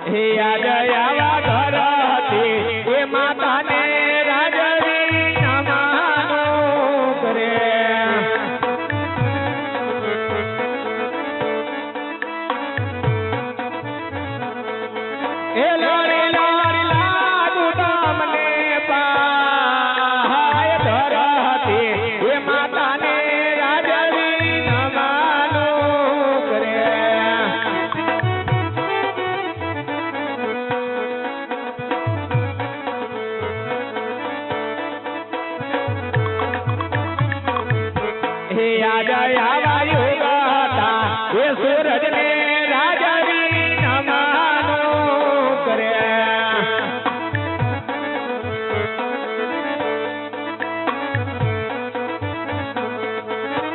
હે યાદ આવા ઘર હતી એ માતાને રાજવી નમાનો કરે એ લારી લારી લાગુ તમને પાય ધર હતી એ માતાને રાજવી નમાનો કરે હે યાદ આવા યુગ હતા એ સૂરજને રાજવી નમાનો કરે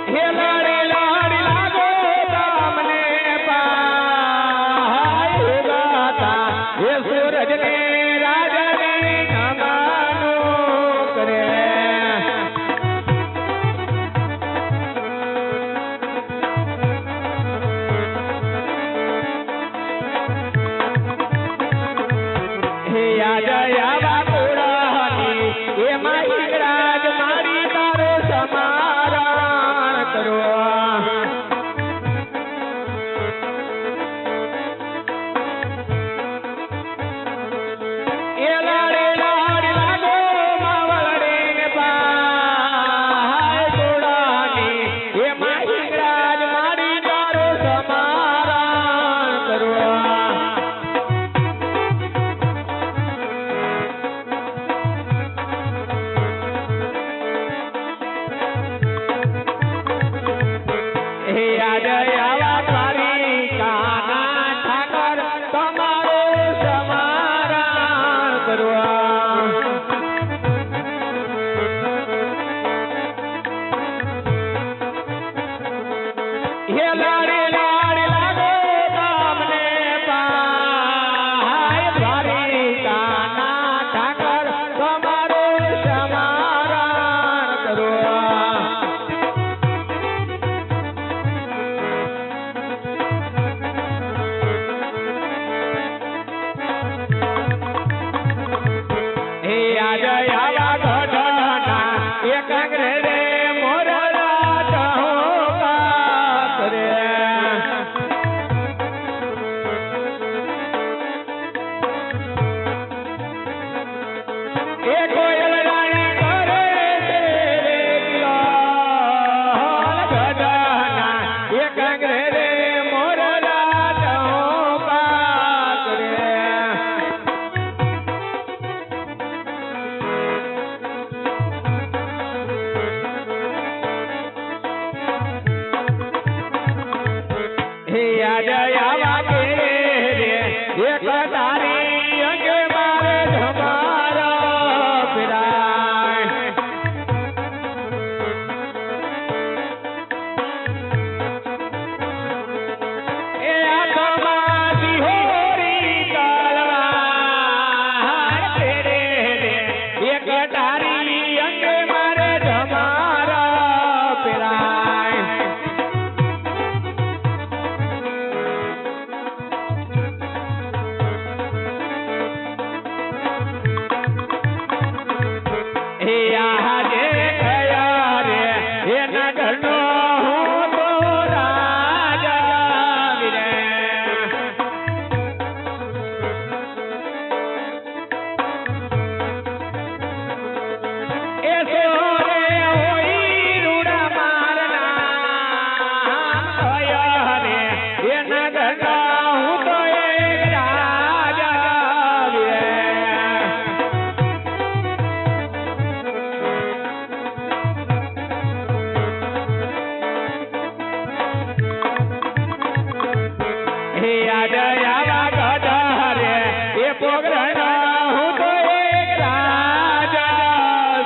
હે લાડી લાડી લાગો તમને પાય યુગ હતા એ સૂરજને રાજવી નમાનો કરે હે યાદ આવા કુળની એમાં હિંગળાજ મારી તારો સમારણ કરો એ લાડે લાડ લાગો માવળડીને પાય કુળની એમાં હિંગળાજ મારી તારો સમારણ કરો હે યાદ આવા તારી કાના ઠાકર તમારો સમારણ કરવા હે લાડે લાડ લાગો તમને પાય તારી કાના ઠાકર તમારો સમારણ કરવા હે યાદ આવા ગઢના એક અંગ્રેજે મોરલા ચહોકા કરે એ કોયલ રાણી કરે છે રે કિલોલ ગઢના એક અંગ્રેજે મોરલા ચહોકા કરે હે યાદ આવા કે એક તારી અંગે મારે ધમારા ફેરાય એ આત્મા સિહોરી કાળવા તેરે એક તારી અંગે મારે ધમારા ફેરાય હે આજે કયા રે એ નગરનો હું તો રાજા વિરે એ સોરે હોઈ રૂડા મારના કયા રે એ નગરનો હું તો એક રાજા વિરે હે યાદ આવા ગઢ રે એ પોગરણ હું તો એક રાજા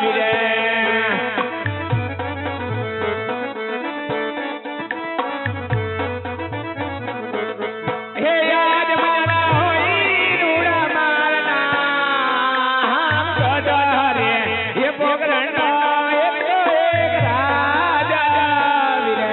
વિરે હે યાદ મારા હોઈ રૂડા મારના ગઢ રે એ પોગરણ એક તો એક રાજા વિરે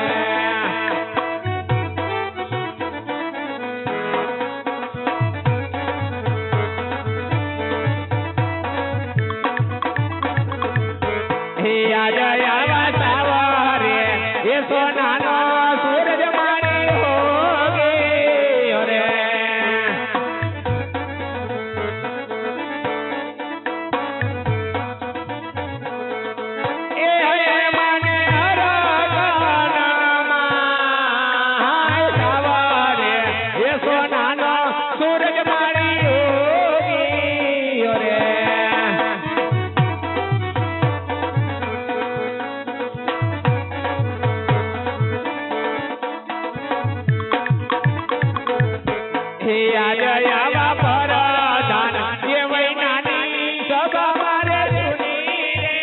હે આજ આવા પરધાન એ વૈનાની સભા મારે સુની રે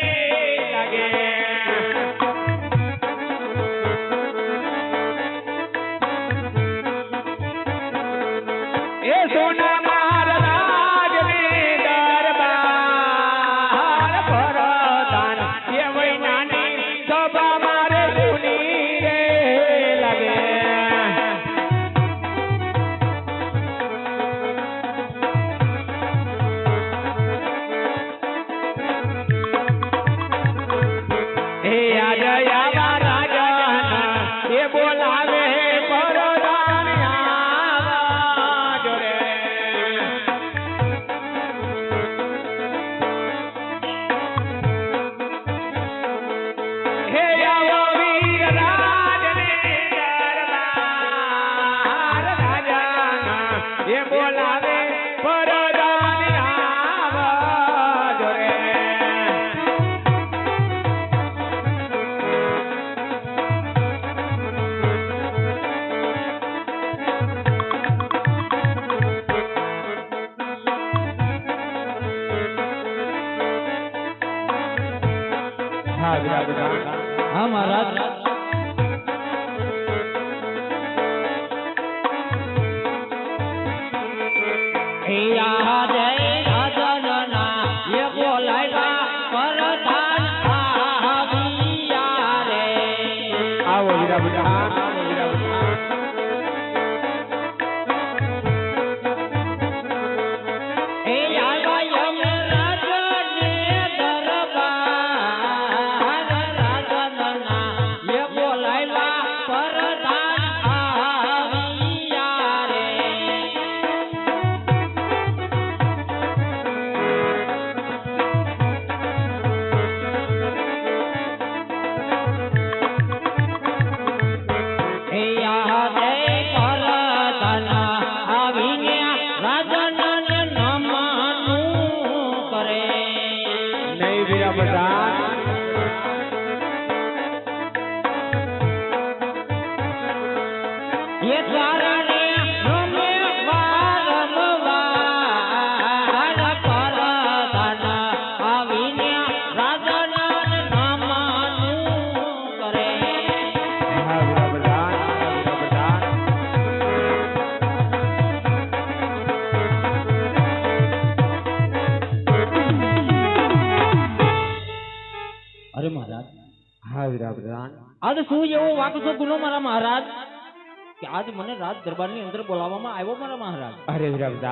લાગે એ સોના મહારાજ ને દરબાર પરધાન એ વૈનાની સભા મારે સુની રે લાગે હે આજ આવા રાજા એ બોલાવે પરધાન આવા જોરે હે આવો વીર રાજ ને દરબાર રાજા એ બોલાવે પરધાન આવા જોરે હા વિરાટ હા મહારાજ હે જય રાજના એ બોલાવ્યા પરધાન આવ્યા રે આવો વિરાટ એ આવ્યા યમરાજને દરબાર રાજના એ બોલાવ્યા પરધાન આવ્યા રે હે યાદે પરધાન આવીને રાજનને નમનું કરે નહીં વિરાટ એ તારને નમે વારંવાર પરધાન આવીને રાજનને નમનું કરે હા વિરાટ અરે મહારાજ હા વિરાટ આજ શું એવો વાકસો ગુનો મારા મહારાજ કે આજ મને રાજ દરબારની અંદર બોલાવવામાં આવ્યો મારા મહારાજ અરે વિરાટ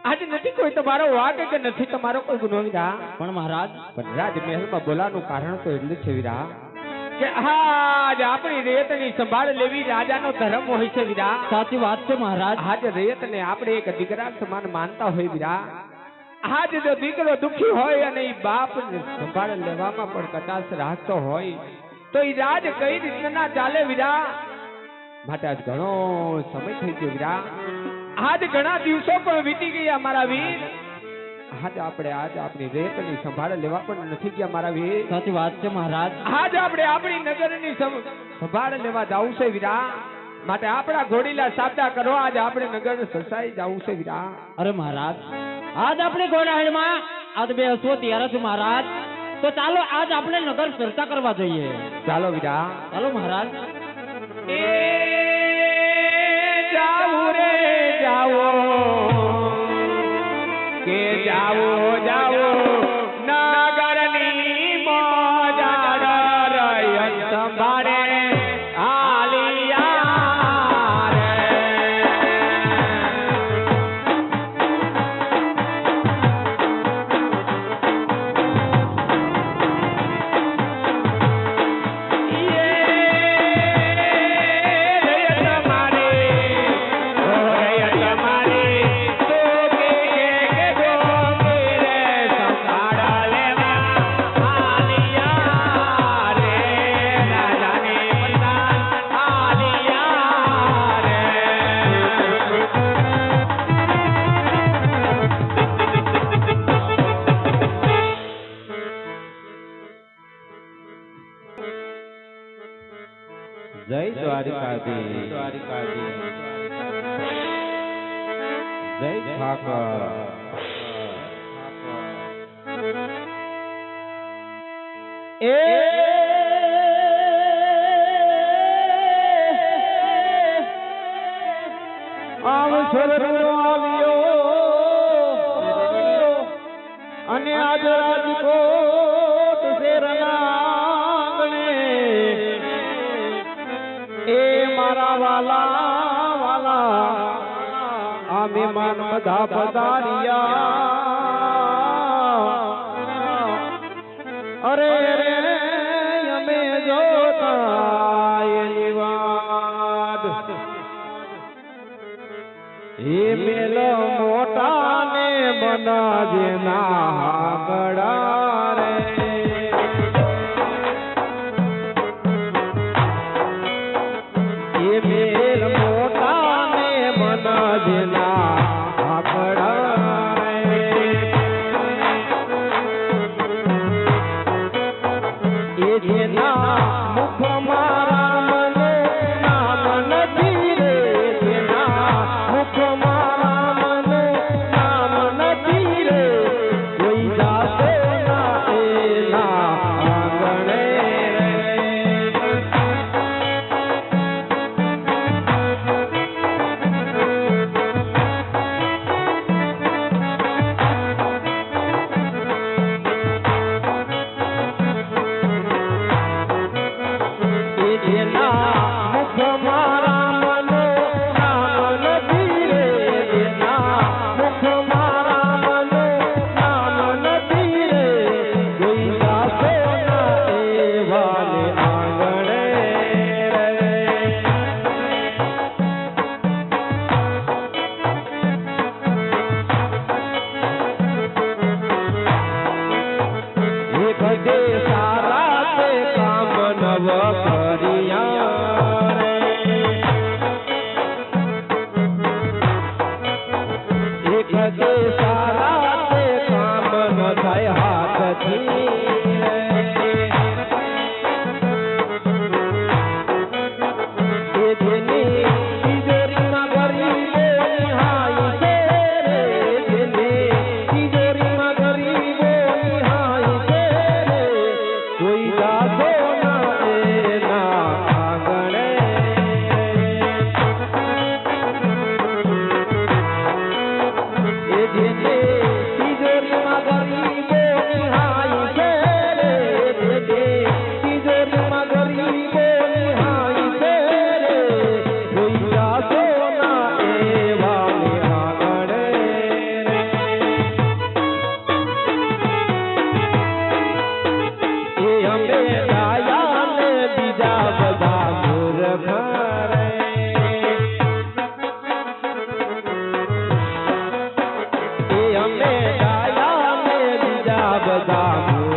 આજે નથી કોઈ તમારો વાક કે નથી તમારો કોઈ ગુનો વિરા પણ મહારાજ પણ રાજ મહેલમાં બોલાવાનું કારણ તો એટલું જ છે વિરા કે આજ આપણી રેતની સંભાળ લેવી રાજાનો ધર્મ હોય છે વિરા સાચી વાત છે મહારાજ આજ રેતને આપણે એક દીકરા સમાન માનતા હોય વિરા આજ જો દીકરો દુખી હોય અને એ બાપ સંભાળ લેવામાં પણ કચાશ રાખતો હોય તો એ રાજ કઈ રીતના ચાલે વિરા માટે આજ ઘણો સમય થઈ ગયો વિરા આજ ઘણા દિવસો પણ વીતી ગયા મારા વીર આજ આપણી રેતની સંભાળ લેવા પણ નથી ગયા મારા વીર સાચી વાત છે મહારાજ આજ આપણે આપણી નગરની સંભાળ લેવા જાવું છે વીરા માટે આપણા ઘોડીલા સાબદા કરો આજ આપણે નગર સસાઈ જાવું છે વીરા અરે મહારાજ આજ આપણે ઘોડાહેડમાં આજ બે હસવો ત્યારે છે મહારાજ તો ચાલો આજ આપણે નગર ચર્ચા કરવા જોઈએ ચાલો વીરા ચાલો મહારાજ એ જાવું રે જાવો કે જાવો જાવો નગરની મોજાડ રય સંભાળે આલિયા રે જય દ્વારિકાધીશ. જય ઠાકર. એ આમ સ્વર્ગનો આવ્યો અને આજ રાજકોટ શેરના આંગણે એ મારા વાલા વાલા આ મહેમાન બધા પધાર્યા. અરે રે અમે જોતા એની વાત એ મેલ મોટા ને બનાજે ના ગડા રે. એ મેલ મોટા ને બનાજે ના ગડા રે. એ જેના મુખ મારા મને નામ નથી રે. જેના મુખ મારા મને નામ નથી રે. કોઈ જાતે ના એના આંગણે રે. જેના મુખ મારા મને નામ નથી રે. જેના મુખ મારા મને નામ નથી રે. કોઈ જાતે ના એવાને આંગણે રે. એક દે સારા તે કામ નવ કર્યા રે. એક દે સારા તે કામ ન થાય હાથથી રે. એ જેની તિજોરીમાં ગરીબોની હાઈ છે રે. જેની તિજોરીમાં ગરીબોની હાઈ છે રે. કોઈ જાતો ના એના આંગણે. એ જેની તિજોરીમાં ગરીબોની હાઈ છે રે. જેની તિજોરીમાં ગરીબોની હાઈ છે રે. કોઈ જાતો ના એવાને આંગણે રે. એ અમે ગાયા ને બીજા બધા મૂર્ખ રે. એ અમે ગાયા ને બીજા બધા મૂર્ખ